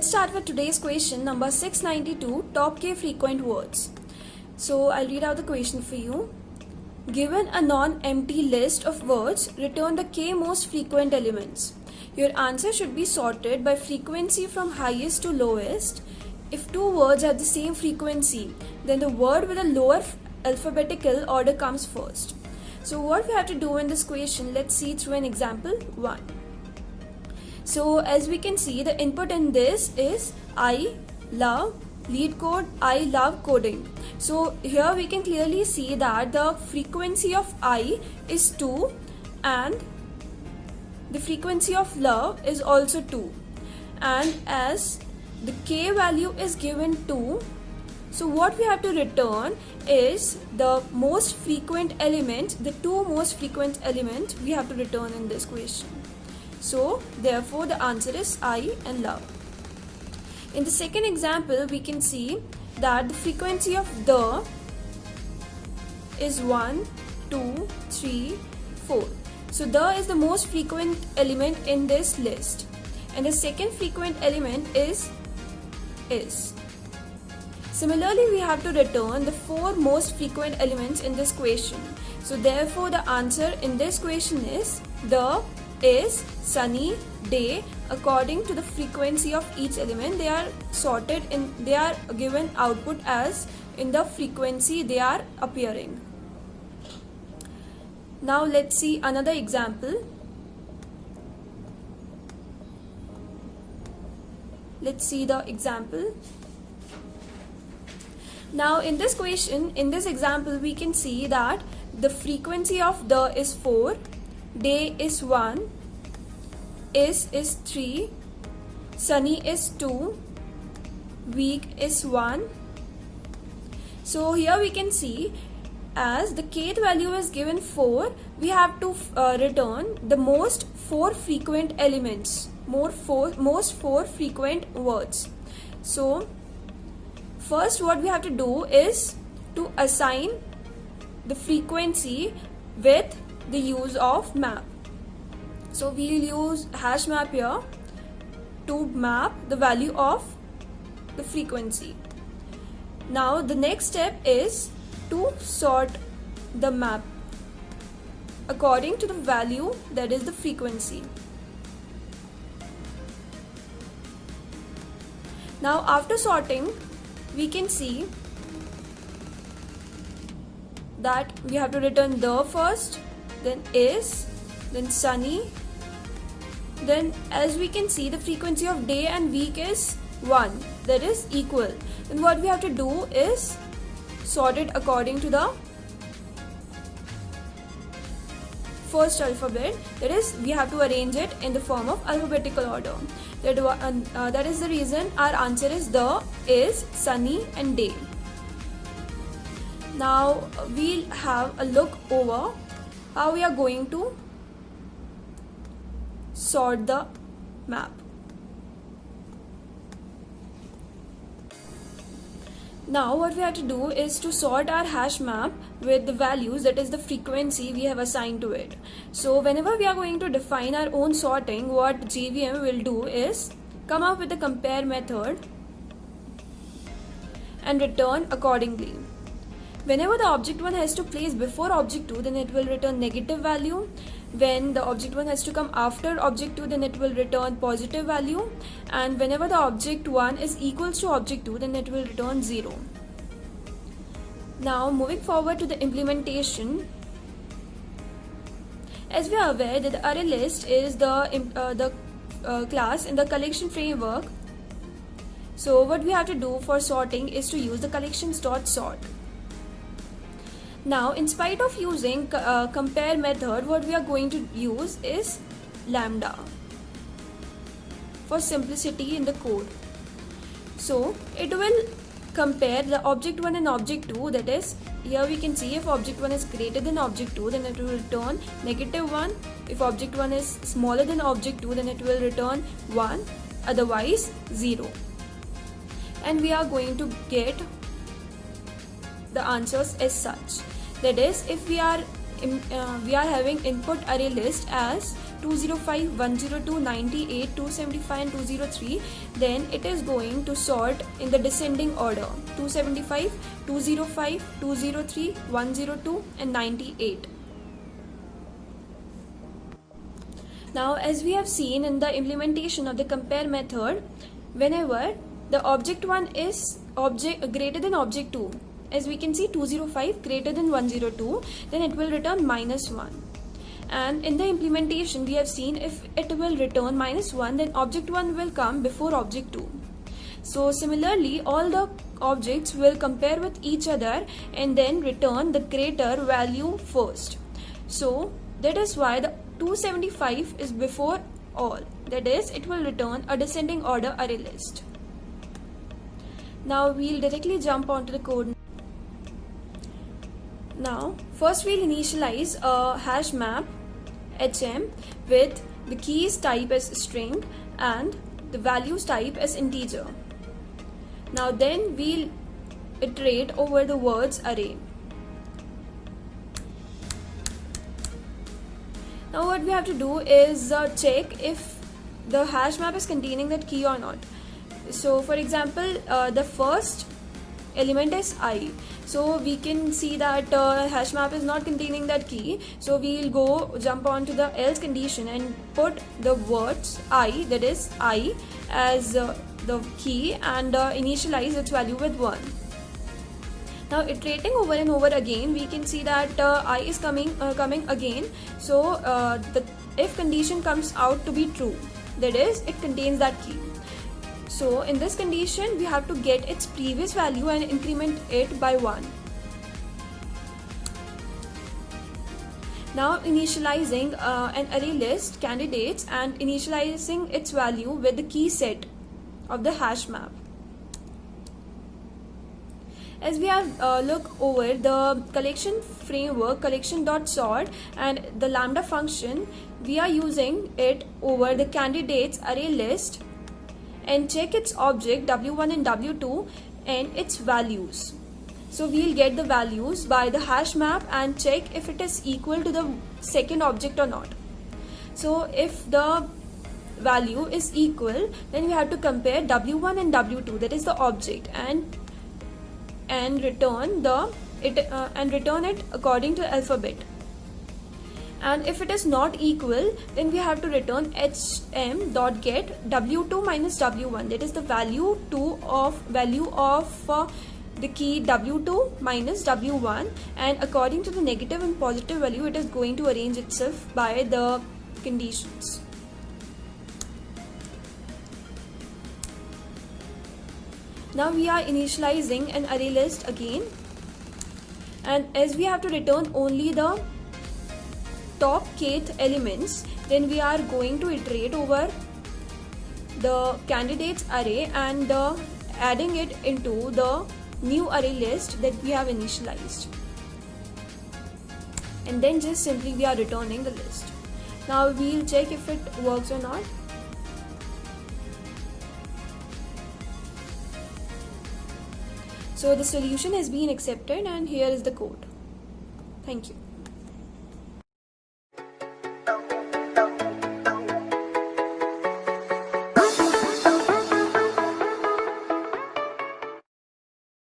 let's start with today's question number 692, top k frequent words. So I'll read out the question for you. Given a non-empty list of words, return the k most frequent elements. Your answer should be sorted by frequency from highest to lowest. If two words have the same frequency, then the word with a lower alphabetical order comes first. So what we have to do in this question, let's see through an example 1. So as we can see, the input in this is I love lead code, I love coding. So here we can clearly see that the frequency of I is 2 and the frequency of love is also 2. And as the k value is given 2, so what we have to return is the most frequent element, the two most frequent elements we have to return in this question. So therefore the answer is I and love. In the second example, we can see that the frequency of the is 1, 2, 3, 4. So the is the most frequent element in this list. And the second frequent element is. Similarly, we have to return the four most frequent elements in this question. So therefore the answer in this question is the, is, sunny, day. According to the frequency of each element, they are sorted in, they are given output as in the frequency they are appearing. Now let's see another example. Let's see the example. Now in this question, in this example, we can see that the frequency of the is 4, day is 1, is 3, sunny is 2, week is 1. So here we can see as the kth value is given 4, we have to return the most 4 frequent elements, most 4 frequent words. So first what we have to do is to assign the frequency with the use of map. So we will use hash map here to map the value of the frequency. Now the next step is to sort the map according to the value, that is the frequency. Now after sorting, we can see that we have to return the first, then is, then sunny. Then as we can see, the frequency of day and week is 1, that is equal. Then what we have to do is sort it according to the first alphabet, that is we have to arrange it in the form of alphabetical order. That is the reason our answer is the, is, sunny and day. Now we'll have a look over how we are going to sort the map. Now what we have to do is to sort our hash map with the values, that is the frequency we have assigned to it. So whenever we are going to define our own sorting, what JVM will do is come up with a compare method and return accordingly. Whenever the object 1 has to place before object 2, then it will return negative value. When the object 1 has to come after object 2, then it will return positive value. And whenever the object 1 is equals to object 2, then it will return 0. Now moving forward to the implementation. As we are aware that the array list is the class in the collection framework. So what we have to do for sorting is to use the collections.sort. Now in spite of using compare method, what we are going to use is lambda for simplicity in the code. So it will compare the object 1 and object 2, that is here we can see if object 1 is greater than object 2, then it will return -1. If object 1 is smaller than object 2, then it will return 1, otherwise 0. And we are going to get the answers as such. That is, if we are we are having input array list as 205, 102, 98, 275 and 203, then it is going to sort in the descending order: 275, 205, 203, 102 and 98. Now, as we have seen in the implementation of the compare method, whenever the object 1 is greater than object 2, as we can see 205 greater than 102, then it will return -1. And in the implementation we have seen if it will return -1, then object 1 will come before object 2. So similarly, all the objects will compare with each other and then return the greater value first. So that is why the 275 is before all, that is, it will return a descending order array list. Now we'll directly jump onto the code. Now first we'll initialize a hash map HM with the keys type as string and the values type as integer. Now then we'll iterate over the words array. Now what we have to do is check if the hash map is containing that key or not. So for example, the first element is I, so we can see that hash map is not containing that key, so we'll go jump on to the else condition and put the words I, that is I, as the key and initialize its value with 1. Now iterating over and over again, we can see that I is coming again, so the if condition comes out to be true, that is, it contains that key. So in this condition we have to get its previous value and increment it by 1. Now initializing an array list candidates and initializing its value with the key set of the hash map. As we have look over the collection framework, collection.sort, and the lambda function, we are using it over the candidates array list and check its object w1 and w2 and its values. So we'll get the values by the hash map and check if it is equal to the second object or not. So if the value is equal, then we have to compare w1 and w2, that is the object, and return it according to alphabet. And if it is not equal, then we have to return hm.get w2 minus w1, that is the value of the key w2 minus w1, and according to the negative and positive value, it is going to arrange itself by the conditions. Now we are initializing an array list again, and as we have to return only the top kth elements, then we are going to iterate over the candidates array and adding it into the new array list that we have initialized, and then just simply we are returning the list. Now we'll check if it works or not. So the solution has been accepted, and here is the code. Thank you.